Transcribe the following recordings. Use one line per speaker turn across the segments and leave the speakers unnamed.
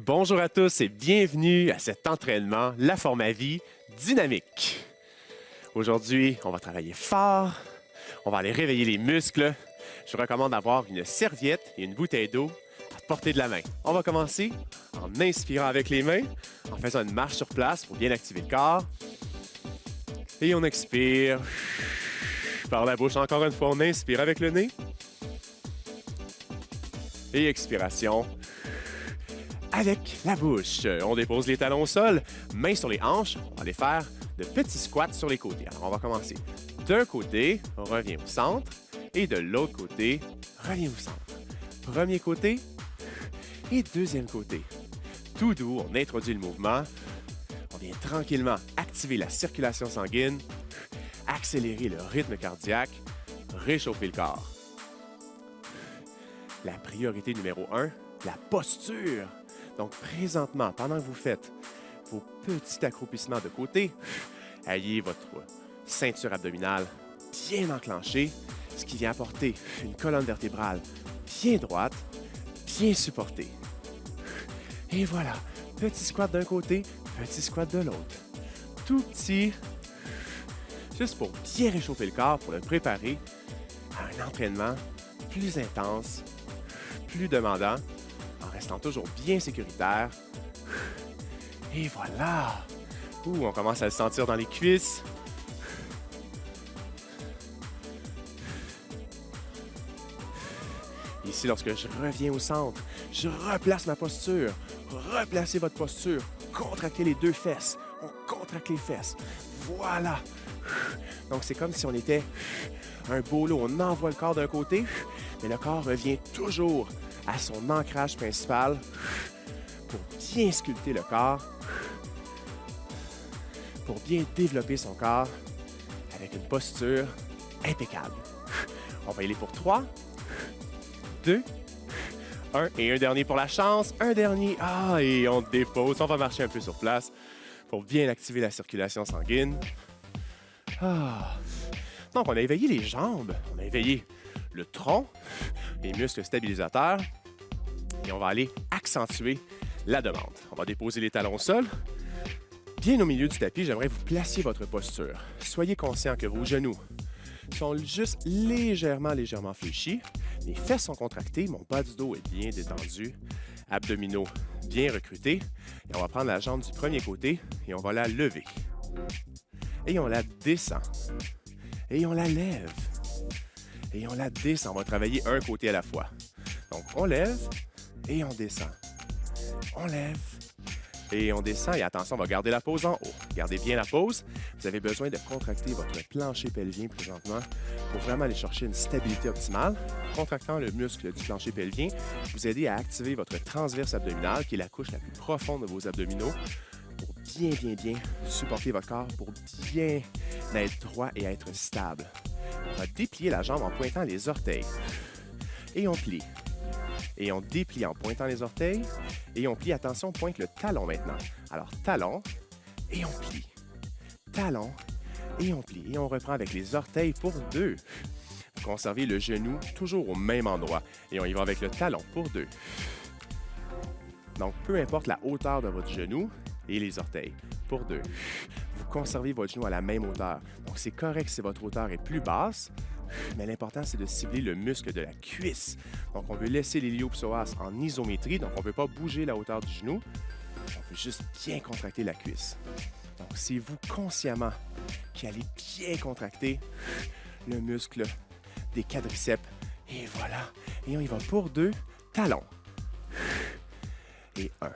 Bonjour à tous et bienvenue à cet entraînement La Forme à Vie dynamique. Aujourd'hui, on va travailler fort, on va aller réveiller les muscles. Je vous recommande d'avoir une serviette et une bouteille d'eau à portée de la main. On va commencer en inspirant avec les mains, en faisant une marche sur place pour bien activer le corps. Et on expire par la bouche. Encore une fois, on inspire avec le nez. Et expiration avec la bouche. On dépose les talons au sol, mains sur les hanches. On va aller faire de petits squats sur les côtés. Alors, on va commencer d'un côté, on revient au centre, et de l'autre côté, revient au centre. Premier côté et deuxième côté. Tout doux, on introduit le mouvement. On vient tranquillement activer la circulation sanguine, accélérer le rythme cardiaque, réchauffer le corps. La priorité numéro 1, la posture. Donc, présentement, pendant que vous faites vos petits accroupissements de côté, ayez votre ceinture abdominale bien enclenchée, ce qui vient apporter une colonne vertébrale bien droite, bien supportée. Et voilà, petit squat d'un côté, petit squat de l'autre. Tout petit, juste pour bien réchauffer le corps, pour le préparer à un entraînement plus intense, plus demandant, en restant toujours bien sécuritaire. Et voilà! On commence à le sentir dans les cuisses. Ici, lorsque je reviens au centre, je replace ma posture. Replacez votre posture. Contractez les deux fesses. On contracte les fesses. Voilà! Donc, c'est comme si on était un bolo. On envoie le corps d'un côté, mais le corps revient toujours à son ancrage principal pour bien sculpter le corps, pour bien développer son corps avec une posture impeccable. On va y aller pour 3, 2, 1 et un dernier pour la chance. Un dernier. Et on dépose. On va marcher un peu sur place pour bien activer la circulation sanguine. Donc, on a éveillé les jambes, on a éveillé le tronc, les muscles stabilisateurs, et on va aller accentuer la demande. On va déposer les talons au sol. Bien au milieu du tapis, j'aimerais que vous placiez votre posture. Soyez conscient que vos genoux sont juste légèrement fléchis. Les fesses sont contractées, mon bas du dos est bien détendu, abdominaux bien recrutés. Et on va prendre la jambe du premier côté et on va la lever. Et on la descend. Et on la lève. Et on la descend. On va travailler un côté à la fois. Donc, on lève et on descend. On lève et on descend. Et attention, on va garder la pose en haut. Gardez bien la pose. Vous avez besoin de contracter votre plancher pelvien présentement pour vraiment aller chercher une stabilité optimale. Contractant le muscle du plancher pelvien, vous aidez à activer votre transverse abdominale, qui est la couche la plus profonde de vos abdominaux, pour bien supporter votre corps, pour bien être droit et être stable. On va déplier la jambe en pointant les orteils. Et on plie. Et on déplie en pointant les orteils. Et on plie. Attention, on pointe le talon maintenant. Alors, talon, et on plie. Talon, et on plie. Et on reprend avec les orteils pour 2. Vous conservez le genou toujours au même endroit. Et on y va avec le talon pour 2. Donc, peu importe la hauteur de votre genou et les orteils pour 2. Vous conservez votre genou à la même hauteur. Donc, c'est correct si votre hauteur est plus basse, mais l'important, c'est de cibler le muscle de la cuisse. Donc, on veut laisser l'iliopsoas en isométrie, donc on ne veut pas bouger la hauteur du genou. On veut juste bien contracter la cuisse. Donc, c'est vous consciemment qui allez bien contracter le muscle des quadriceps. Et voilà. Et on y va pour 2, talons. Et 1.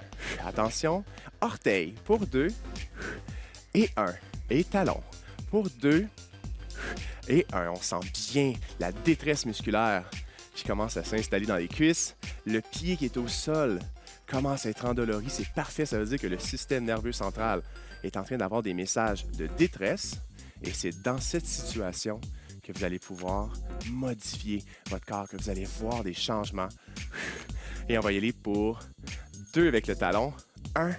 Attention, orteil pour 2. Et 1. Et talon pour 2. Et 1. On sent bien la détresse musculaire qui commence à s'installer dans les cuisses. Le pied qui est au sol commence à être endolori. C'est parfait, ça veut dire que le système nerveux central est en train d'avoir des messages de détresse. Et c'est dans cette situation que vous allez pouvoir modifier votre corps, que vous allez voir des changements. Et on va y aller pour 2 avec le talon. 1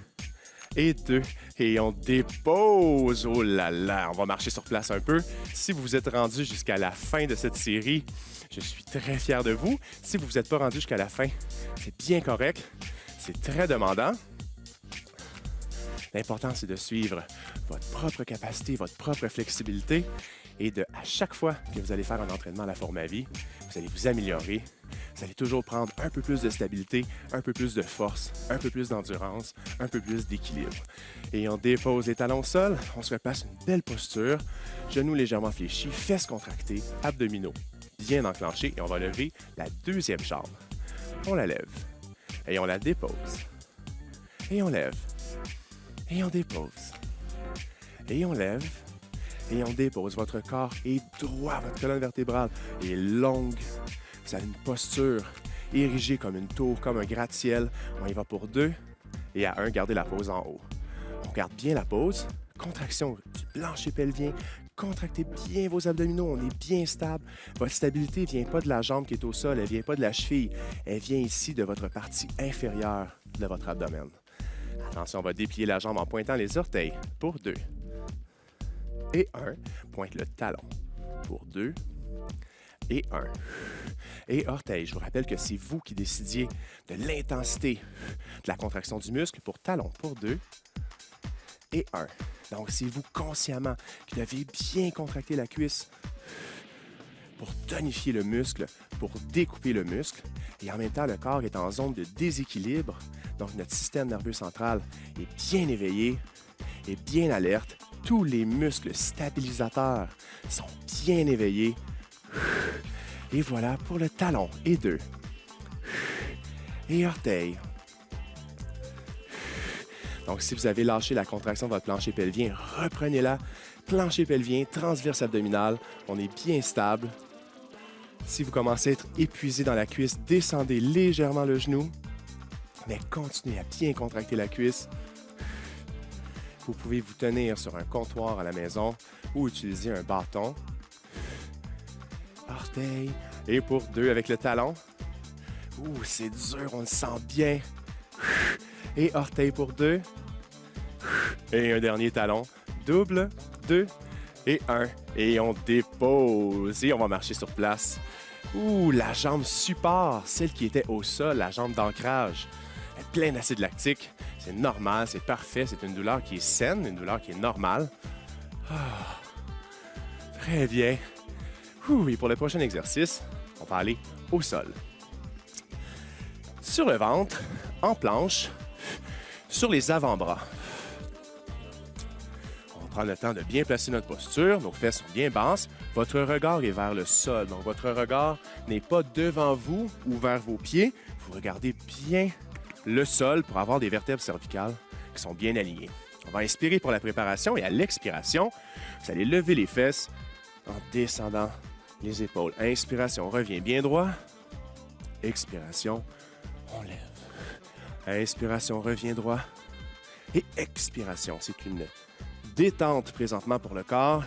et 2. Et on dépose. Oh là là, on va marcher sur place un peu. Si vous vous êtes rendu jusqu'à la fin de cette série, je suis très fier de vous. Si vous ne vous êtes pas rendu jusqu'à la fin, c'est bien correct. C'est très demandant. L'important, c'est de suivre votre propre capacité, votre propre flexibilité et à chaque fois que vous allez faire un entraînement à la forme à vie, vous allez vous améliorer. Vous allez toujours prendre un peu plus de stabilité, un peu plus de force, un peu plus d'endurance, un peu plus d'équilibre. Et on dépose les talons au sol, on se repasse une belle posture, genoux légèrement fléchis, fesses contractées, abdominaux bien enclenchés et on va lever la deuxième jambe. On la lève et on la dépose. Et on lève et on dépose. Et on lève et on dépose. Votre corps est droit, votre colonne vertébrale est longue. Vous avez une posture érigée comme une tour, comme un gratte-ciel. On y va pour 2 et à 1, gardez la pose en haut. On garde bien la pose. Contraction du plancher pelvien. Contractez bien vos abdominaux, on est bien stable. Votre stabilité ne vient pas de la jambe qui est au sol, elle ne vient pas de la cheville. Elle vient ici de votre partie inférieure de votre abdomen. Attention, on va déplier la jambe en pointant les orteils pour 2. Et 1, pointe le talon pour 2. Et 1. Et orteil. Je vous rappelle que c'est vous qui décidiez de l'intensité de la contraction du muscle pour talon pour 2. Et 1. Donc, c'est vous consciemment qui devez bien contracter la cuisse pour tonifier le muscle, pour découper le muscle. Et en même temps, le corps est en zone de déséquilibre. Donc, notre système nerveux central est bien éveillé et bien alerte. Tous les muscles stabilisateurs sont bien éveillés. Et voilà pour le talon. Et 2. Et orteil. Donc, si vous avez lâché la contraction de votre plancher pelvien, reprenez-la. Plancher pelvien, transverse abdominal. On est bien stable. Si vous commencez à être épuisé dans la cuisse, descendez légèrement le genou, mais continuez à bien contracter la cuisse. Vous pouvez vous tenir sur un comptoir à la maison ou utiliser un bâton. Orteil. Et pour 2 avec le talon. Ouh, c'est dur, on le sent bien. Et orteil pour 2. Et un dernier talon. Double, 2 et 1. Et on dépose. Et on va marcher sur place. Ouh, la jambe support, celle qui était au sol, la jambe d'ancrage. Elle est pleine d'acide lactique. C'est normal, c'est parfait. C'est une douleur qui est saine, une douleur qui est normale. Ah, très bien. Ouh, et pour le prochain exercice, on va aller au sol. Sur le ventre, en planche, sur les avant-bras. On va prendre le temps de bien placer notre posture. Nos fesses sont bien basses. Votre regard est vers le sol. Donc, votre regard n'est pas devant vous ou vers vos pieds. Vous regardez bien le sol pour avoir des vertèbres cervicales qui sont bien alignées. On va inspirer pour la préparation et à l'expiration, vous allez lever les fesses en descendant les épaules. Inspiration, on revient bien droit. Expiration, on lève. Inspiration, on revient droit. Et expiration, c'est une détente présentement pour le corps.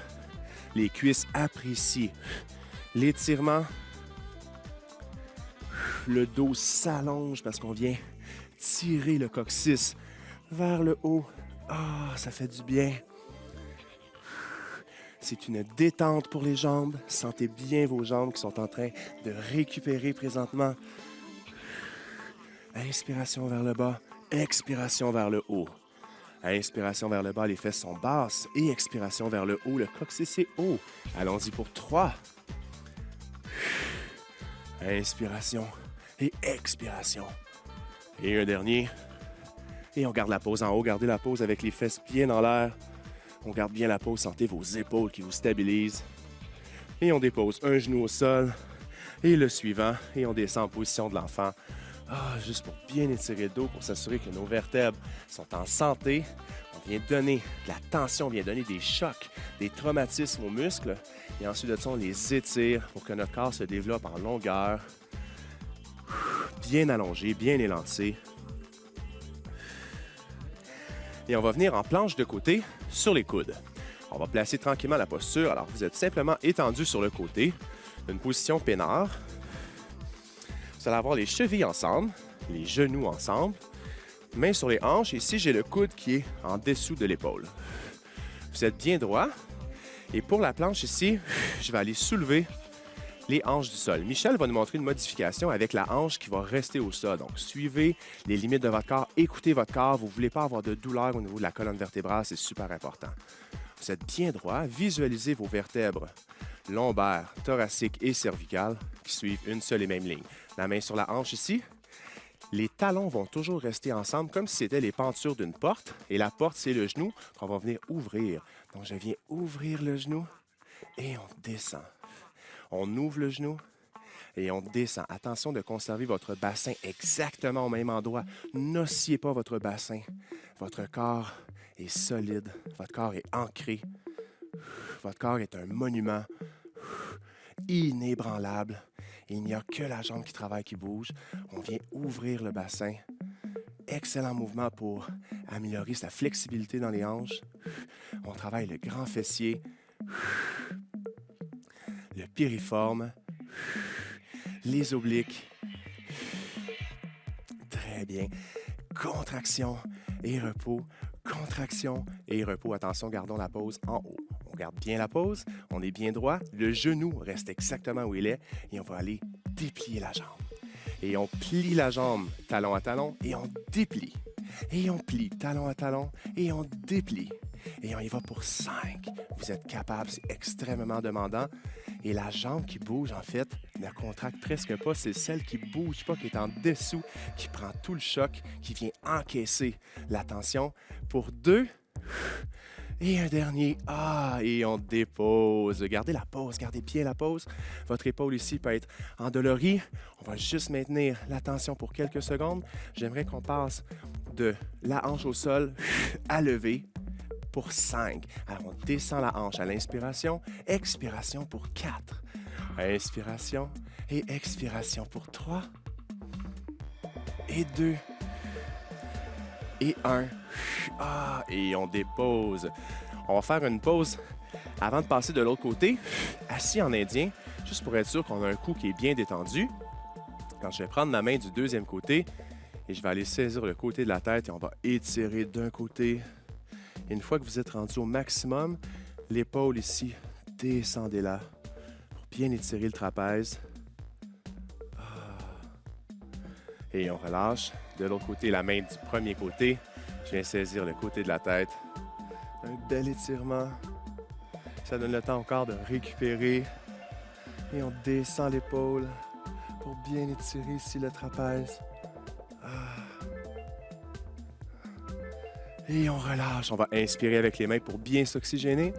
Les cuisses apprécient l'étirement. Le dos s'allonge parce qu'on vient tirer le coccyx vers le haut. Ah, ça fait du bien. C'est une détente pour les jambes. Sentez bien vos jambes qui sont en train de récupérer présentement. Inspiration vers le bas, expiration vers le haut. Inspiration vers le bas, les fesses sont basses. Et expiration vers le haut, le coccyx est haut. Allons-y pour 3. Inspiration et expiration. Et un dernier. Et on garde la pose en haut. Gardez la pose avec les fesses bien en l'air. On garde bien la pose. Sentez vos épaules qui vous stabilisent. Et on dépose un genou au sol. Et le suivant. Et on descend en position de l'enfant. Juste pour bien étirer le dos, pour s'assurer que nos vertèbres sont en santé. On vient donner de la tension, on vient donner des chocs, des traumatismes aux muscles. Et ensuite de ça, on les étire pour que notre corps se développe en longueur. Bien allongé, bien élancé. Et on va venir en planche de côté sur les coudes. On va placer tranquillement la posture. Alors, vous êtes simplement étendu sur le côté, une position peinard. Vous allez avoir les chevilles ensemble, les genoux ensemble, mains sur les hanches. Ici, j'ai le coude qui est en dessous de l'épaule. Vous êtes bien droit. Et pour la planche ici, je vais aller soulever les hanches du sol. Michel va nous montrer une modification avec la hanche qui va rester au sol. Donc, suivez les limites de votre corps, écoutez votre corps. Vous ne voulez pas avoir de douleur au niveau de la colonne vertébrale, c'est super important. Vous êtes bien droit, visualisez vos vertèbres lombaires, thoraciques et cervicales qui suivent une seule et même ligne. La main sur la hanche ici. Les talons vont toujours rester ensemble comme si c'était les pentures d'une porte. Et la porte, c'est le genou qu'on va venir ouvrir. Donc, je viens ouvrir le genou et on descend. On ouvre le genou et on descend. Attention de conserver votre bassin exactement au même endroit. N'oscillez pas votre bassin. Votre corps est solide. Votre corps est ancré. Votre corps est un monument inébranlable. Il n'y a que la jambe qui travaille, qui bouge. On vient ouvrir le bassin. Excellent mouvement pour améliorer sa flexibilité dans les hanches. On travaille le grand fessier, le piriforme, les obliques. Très bien. Contraction et repos. Contraction et repos. Attention, gardons la pose en haut. On garde bien la pose, on est bien droit, le genou reste exactement où il est et on va aller déplier la jambe. Et on plie la jambe talon à talon et on déplie. Et on plie talon à talon et on déplie. Et on y va pour 5. Vous êtes capable, c'est extrêmement demandant. Et la jambe qui bouge, en fait, ne contracte presque pas. C'est celle qui ne bouge pas, qui est en dessous, qui prend tout le choc, qui vient encaisser la tension. Pour 2. Et un dernier. Et on dépose. Gardez la pose, gardez bien la pose. Votre épaule ici peut être endolorie. On va juste maintenir la tension pour quelques secondes. J'aimerais qu'on passe de la hanche au sol à lever pour 5. Alors, on descend la hanche à l'inspiration. Expiration pour 4. Inspiration et expiration pour 3. Et 2. Et 1. Et on dépose. On va faire une pause avant de passer de l'autre côté, assis en indien, juste pour être sûr qu'on a un cou qui est bien détendu. Quand je vais prendre ma main du deuxième côté et je vais aller saisir le côté de la tête et on va étirer d'un côté. Et une fois que vous êtes rendu au maximum, l'épaule ici, descendez-la pour bien étirer le trapèze. Et on relâche. De l'autre côté, la main du premier côté. Je viens saisir le côté de la tête. Un bel étirement. Ça donne le temps encore de récupérer. Et on descend l'épaule pour bien étirer ici le trapèze. Et on relâche. On va inspirer avec les mains pour bien s'oxygéner.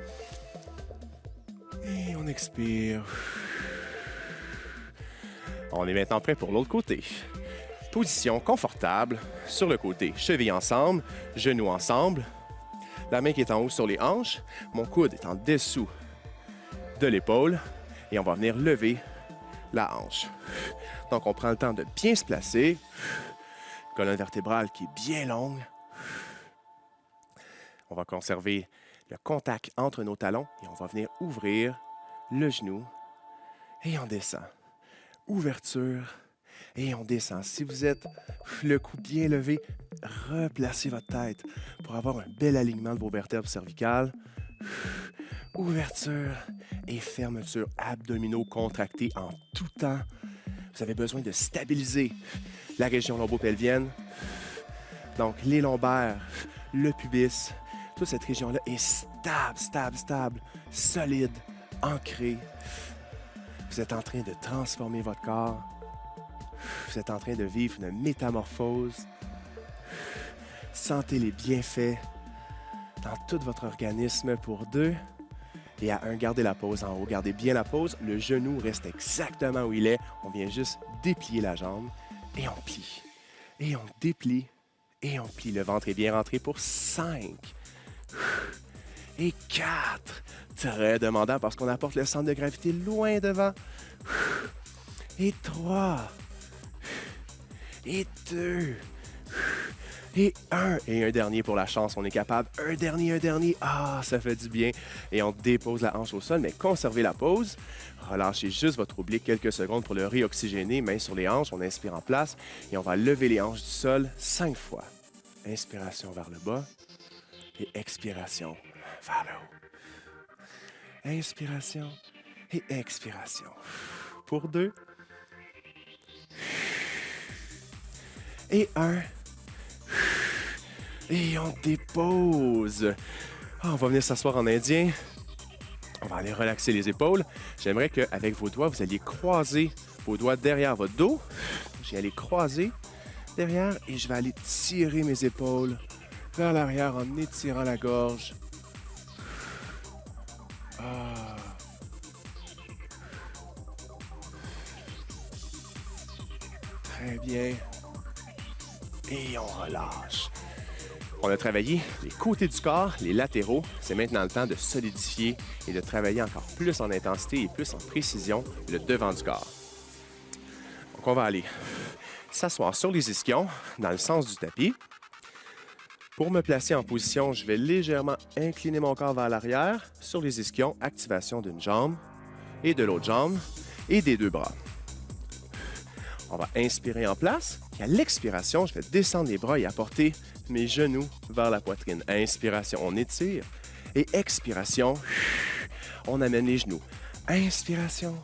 Et on expire. On est maintenant prêt pour l'autre côté. Position confortable sur le côté. Chevilles ensemble, genoux ensemble. La main qui est en haut sur les hanches. Mon coude est en dessous de l'épaule. Et on va venir lever la hanche. Donc, on prend le temps de bien se placer. Colonne vertébrale qui est bien longue. On va conserver le contact entre nos talons et on va venir ouvrir le genou. Et on descend. Ouverture. Et on descend. Si vous êtes le cou bien levé, replacez votre tête pour avoir un bel alignement de vos vertèbres cervicales. Ouverture et fermeture. Abdominaux contractés en tout temps. Vous avez besoin de stabiliser la région lombo-pelvienne. Donc, les lombaires, le pubis, toute cette région-là est stable, solide, ancrée. Vous êtes en train de transformer votre corps. Vous êtes en train de vivre une métamorphose. Sentez les bienfaits dans tout votre organisme pour 2. Et à 1, gardez la pose en haut. Gardez bien la pose. Le genou reste exactement où il est. On vient juste déplier la jambe et on plie. Et on déplie et on plie. Le ventre est bien rentré pour 5. Et 4. Très demandant parce qu'on apporte le centre de gravité loin devant. Et 3. Et 2. Et 1. Et un dernier pour la chance. On est capable. Un dernier. Ça fait du bien. Et on dépose la hanche au sol, mais conservez la pause. Relâchez juste votre oblique quelques secondes pour le réoxygéner. Main sur les hanches. On inspire en place. Et on va lever les hanches du sol 5 fois. Inspiration vers le bas. Et expiration vers le haut. Inspiration. Et expiration. Pour 2. Et 1. Et on dépose. On va venir s'asseoir en indien. On va aller relaxer les épaules. J'aimerais qu'avec vos doigts, vous alliez croiser vos doigts derrière votre dos. Je vais aller croiser derrière et je vais aller tirer mes épaules vers l'arrière en étirant la gorge. Ah. Très bien. Et on relâche. On a travaillé les côtés du corps, les latéraux. C'est maintenant le temps de solidifier et de travailler encore plus en intensité et plus en précision le devant du corps. Donc, on va aller s'asseoir sur les ischions dans le sens du tapis. Pour me placer en position, je vais légèrement incliner mon corps vers l'arrière sur les ischions, activation d'une jambe et de l'autre jambe et des 2 bras. On va inspirer en place et à l'expiration, je vais descendre les bras et apporter mes genoux vers la poitrine. Inspiration, on étire. Et expiration, on amène les genoux. Inspiration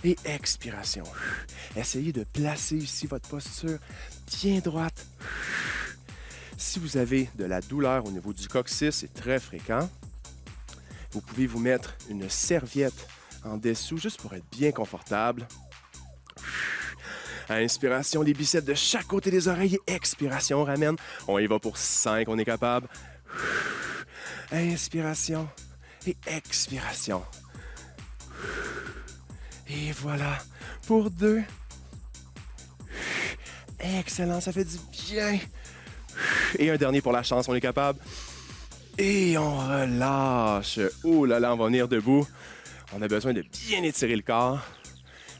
et expiration. Essayez de placer ici votre posture bien droite. Si vous avez de la douleur au niveau du coccyx, c'est très fréquent. Vous pouvez vous mettre une serviette en dessous juste pour être bien confortable. Inspiration, les biceps de chaque côté des oreilles. Expiration, on ramène. On y va pour 5, on est capable. Inspiration et expiration. Et voilà, pour 2. Excellent, ça fait du bien. Et un dernier pour la chance, on est capable. Et on relâche. Oh là là, on va venir debout. On a besoin de bien étirer le corps.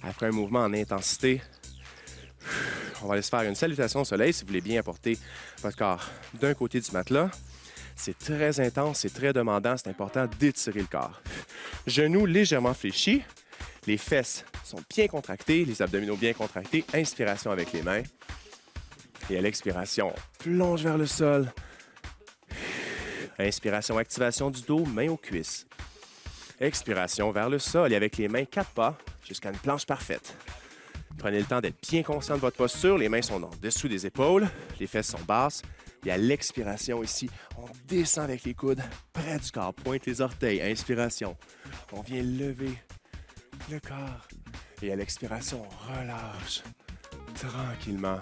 Après un mouvement en intensité, on va aller se faire une salutation au soleil si vous voulez bien apporter votre corps d'un côté du matelas. C'est très intense, c'est très demandant, c'est important d'étirer le corps. Genoux légèrement fléchis, les fesses sont bien contractées, les abdominaux bien contractés. Inspiration avec les mains. Et à l'expiration, on plonge vers le sol. Inspiration, activation du dos, main aux cuisses. Expiration vers le sol et avec les mains 4 pas jusqu'à une planche parfaite. Prenez le temps d'être bien conscient de votre posture. Les mains sont en dessous des épaules. Les fesses sont basses. Et à l'expiration ici, on descend avec les coudes près du corps. Pointe les orteils. Inspiration. On vient lever le corps. Et à l'expiration, on relâche tranquillement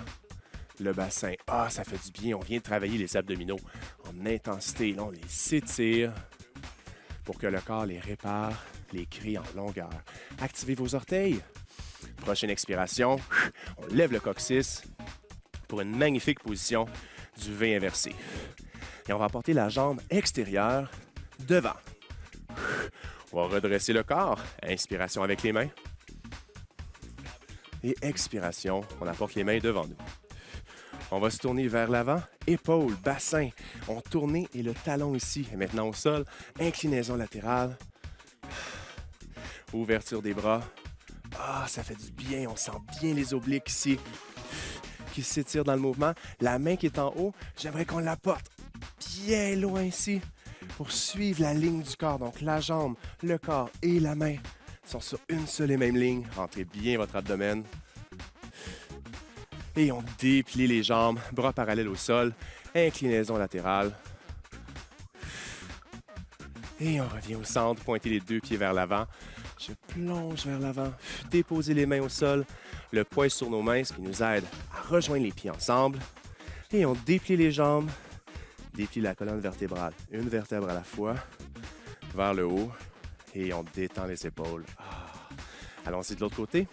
le bassin. Ah, ça fait du bien. On vient de travailler les abdominaux en intensité. Là, on les étire pour que le corps les répare, les crie en longueur. Activez vos orteils. Prochaine expiration, on lève le coccyx pour une magnifique position du V inversé. Et on va porter la jambe extérieure devant. On va redresser le corps. Inspiration avec les mains. Et expiration, on apporte les mains devant nous. On va se tourner vers l'avant, épaules, bassin. On tourne et le talon ici est maintenant au sol. Inclinaison latérale. Ouverture des bras. Ah, ça fait du bien. On sent bien les obliques ici qui s'étirent dans le mouvement. La main qui est en haut, j'aimerais qu'on la porte bien loin ici pour suivre la ligne du corps. Donc, la jambe, le corps et la main sont sur une seule et même ligne. Rentrez bien votre abdomen. Et on déplie les jambes, bras parallèles au sol, inclinaison latérale. Et on revient au centre, pointez les 2 pieds vers l'avant. Je plonge vers l'avant, déposez les mains au sol, le poids est sur nos mains, ce qui nous aide à rejoindre les pieds ensemble. Et on déplie les jambes, déplie la colonne vertébrale, une vertèbre à la fois, vers le haut, et on détend les épaules. Allons-y de l'autre côté.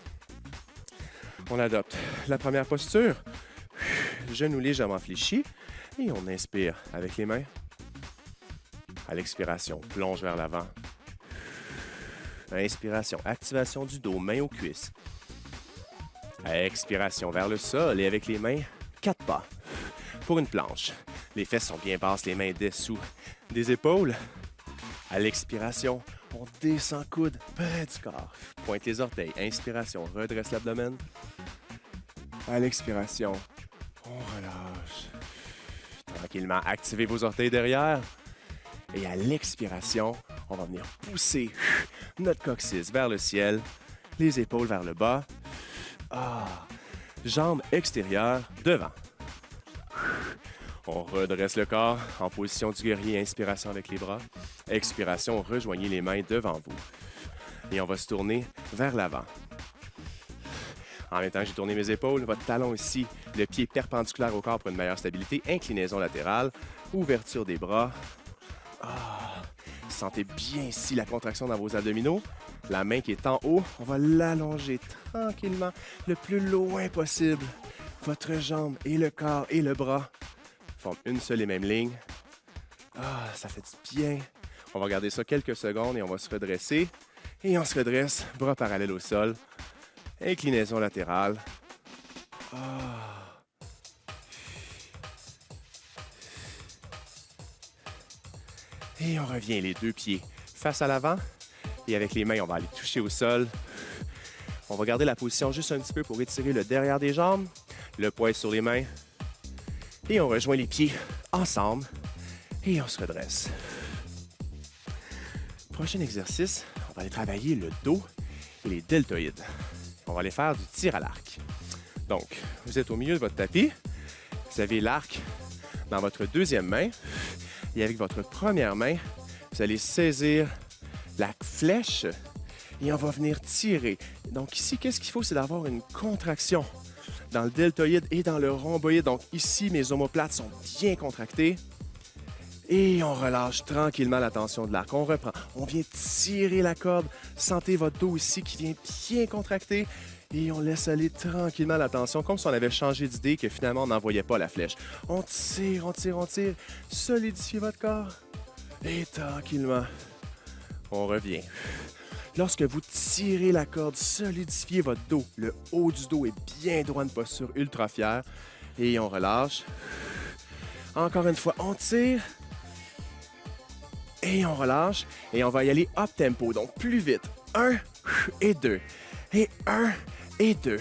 On adopte la première posture, genoux légèrement fléchis, et on inspire avec les mains. À l'expiration, plonge vers l'avant. Inspiration, activation du dos, main aux cuisses. Expiration vers le sol et avec les mains, 4 pas pour une planche. Les fesses sont bien basses, les mains dessous des épaules. À l'expiration, on descend coude près du corps. Pointe les orteils. Inspiration, redresse l'abdomen. À l'expiration, on relâche. Tranquillement, activez vos orteils derrière. Et à l'expiration, on va venir pousser Notre coccyx vers le ciel, les épaules vers le bas. Jambes extérieures devant. On redresse le corps en position du guerrier, inspiration avec les bras. Expiration, rejoignez les mains devant vous. Et on va se tourner vers l'avant. En même temps, j'ai tourné mes épaules, votre talon ici, le pied perpendiculaire au corps pour une meilleure stabilité, inclinaison latérale, ouverture des bras. Sentez bien ici la contraction dans vos abdominaux. La main qui est en haut, on va l'allonger tranquillement le plus loin possible. Votre jambe et le corps et le bras forment une seule et même ligne. Ça fait du bien. On va garder ça quelques secondes et on va se redresser. Et on se redresse, bras parallèles au sol. Inclinaison latérale. Et on revient les deux pieds face à l'avant. Et avec les mains, on va aller toucher au sol. On va garder la position juste un petit peu pour étirer le derrière des jambes. Le poids est sur les mains. Et on rejoint les pieds ensemble. Et on se redresse. Prochain exercice, on va aller travailler le dos et les deltoïdes. On va aller faire du tir à l'arc. Donc, vous êtes au milieu de votre tapis. Vous avez l'arc dans votre deuxième main. Et avec votre première main, vous allez saisir la flèche et on va venir tirer. Donc ici, qu'est-ce qu'il faut? C'est d'avoir une contraction dans le deltoïde et dans le rhomboïde. Donc ici, mes omoplates sont bien contractées. Et on relâche tranquillement la tension de l'arc. On reprend. On vient tirer la corde. Sentez votre dos ici qui vient bien contracter. Et on laisse aller tranquillement la tension, comme si on avait changé d'idée, que finalement on n'envoyait pas la flèche. On tire, on tire, on tire. Solidifiez votre corps. Et tranquillement, on revient. Lorsque vous tirez la corde, solidifiez votre dos. Le haut du dos est bien droit, une posture ultra fière. Et on relâche. Encore une fois, on tire. Et on relâche. Et on va y aller up tempo, donc plus vite. 1 et 2. Et 1 et 2.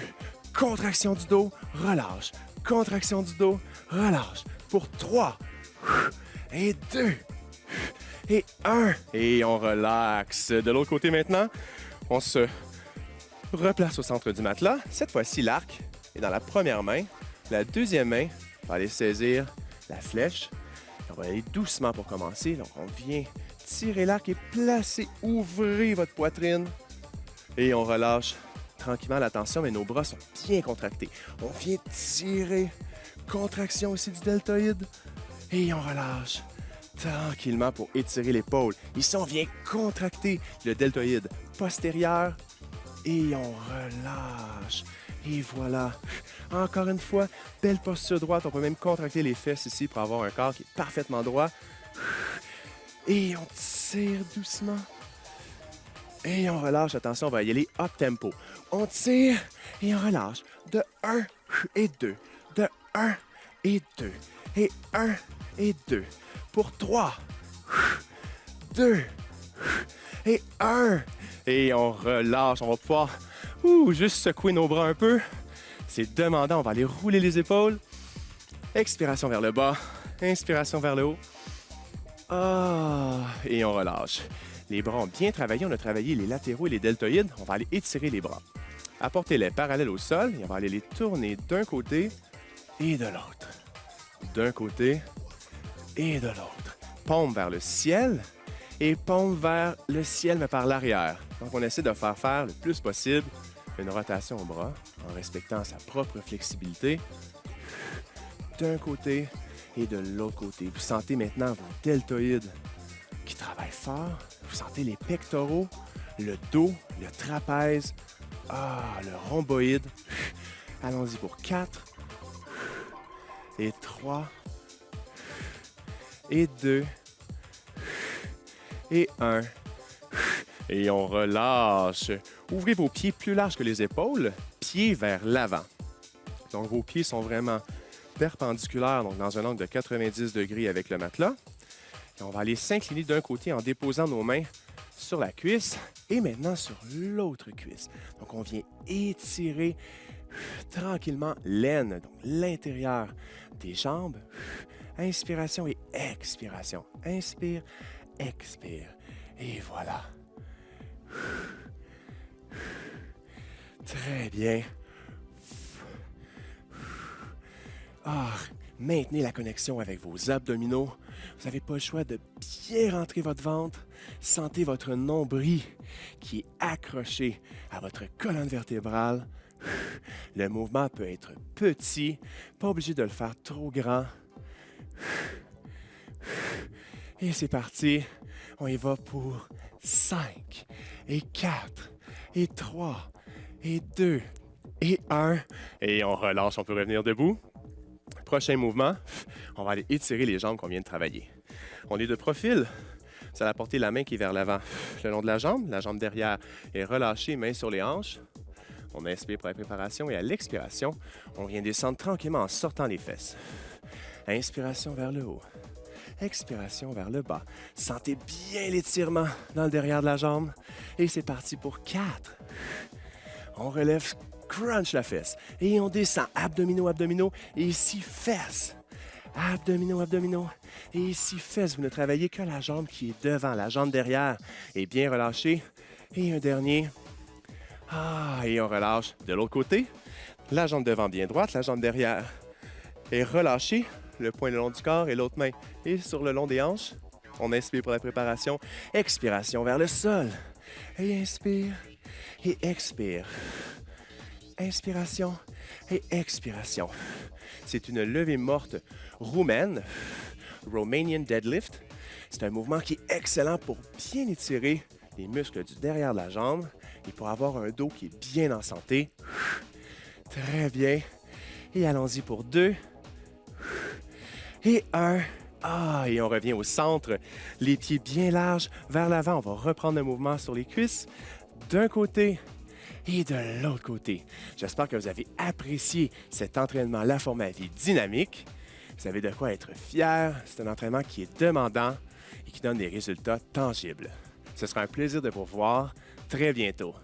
Contraction du dos, relâche. Contraction du dos, relâche. Pour 3 et 2 et 1. Et on relaxe. De l'autre côté maintenant, on se replace au centre du matelas. Cette fois-ci, l'arc est dans la première main. La deuxième main va aller saisir la flèche. On va aller doucement pour commencer. Donc, on vient tirer l'arc et placer, ouvrez votre poitrine. Et on relâche tranquillement la tension, mais nos bras sont bien contractés. On vient tirer. Contraction aussi du deltoïde. Et on relâche tranquillement pour étirer l'épaule. Ici, on vient contracter le deltoïde postérieur. Et on relâche. Et voilà. Encore une fois, belle posture droite. On peut même contracter les fesses ici pour avoir un corps qui est parfaitement droit. Et on tire doucement. Et on relâche. Attention, on va y aller up tempo. On tire et on relâche. De 1 et 2. De 1 et 2. Et 1 et 2. Pour 3, 2 et 1. Et on relâche. On va pouvoir juste secouer nos bras un peu. C'est demandant. On va aller rouler les épaules. Expiration vers le bas. Inspiration vers le haut. Et on relâche. Les bras ont bien travaillé. On a travaillé les latéraux et les deltoïdes. On va aller étirer les bras. Apportez-les parallèles au sol. Et on va aller les tourner d'un côté et de l'autre. D'un côté et de l'autre. Paume vers le ciel et paume vers le ciel, mais par l'arrière. Donc, on essaie de faire le plus possible une rotation au bras en respectant sa propre flexibilité. D'un côté et de l'autre côté. Vous sentez maintenant vos deltoïdes qui travaillent fort. Vous sentez les pectoraux, le dos, le trapèze, le rhomboïde. Allons-y pour 4 et 3 et 2 et 1. Et on relâche. Ouvrez vos pieds plus larges que les épaules, pieds vers l'avant. Donc, vos pieds sont vraiment perpendiculaires, donc dans un angle de 90 degrés avec le matelas. Et on va aller s'incliner d'un côté en déposant nos mains sur la cuisse et maintenant sur l'autre cuisse. Donc, on vient étirer tranquillement l'aine, donc l'intérieur des jambes. Inspiration et expiration. Inspire, expire. Et voilà. Très bien. Ah, maintenez la connexion avec vos abdominaux. Vous n'avez pas le choix de bien rentrer votre ventre. Sentez votre nombril qui est accroché à votre colonne vertébrale. Le mouvement peut être petit, pas obligé de le faire trop grand. Et c'est parti. On y va pour 5, et 4, et 3, et 2, et 1. Et on relâche, on peut revenir debout. Prochain mouvement, on va aller étirer les jambes qu'on vient de travailler. On est de profil. Vous allez apporter la main qui est vers l'avant, le long de la jambe derrière est relâchée, main sur les hanches. On inspire pour la préparation et à l'expiration, on vient descendre tranquillement en sortant les fesses. Inspiration vers le haut. Expiration vers le bas. Sentez bien l'étirement dans le derrière de la jambe. Et c'est parti pour 4. On relève, crunch la fesse. Et on descend, abdominaux, abdominaux. Et ici, fesses. Abdominaux, abdominaux. Et ici, fesses. Vous ne travaillez que la jambe qui est devant. La jambe derrière est bien relâchée. Et un dernier. Et on relâche de l'autre côté. La jambe devant bien droite, la jambe derrière est relâchée. Le poing le long du corps et l'autre main est sur le long des hanches. On inspire pour la préparation. Expiration vers le sol. Et inspire. Et expire. Inspiration et expiration. C'est une levée morte roumaine, Romanian deadlift. C'est un mouvement qui est excellent pour bien étirer les muscles du derrière de la jambe et pour avoir un dos qui est bien en santé. Très bien. Et allons-y pour 2. Et 1. Et on revient au centre. Les pieds bien larges vers l'avant. On va reprendre le mouvement sur les cuisses d'un côté et de l'autre côté. J'espère que vous avez apprécié cet entraînement-là format vie dynamique. Vous avez de quoi être fier. C'est un entraînement qui est demandant et qui donne des résultats tangibles. Ce sera un plaisir de vous voir très bientôt.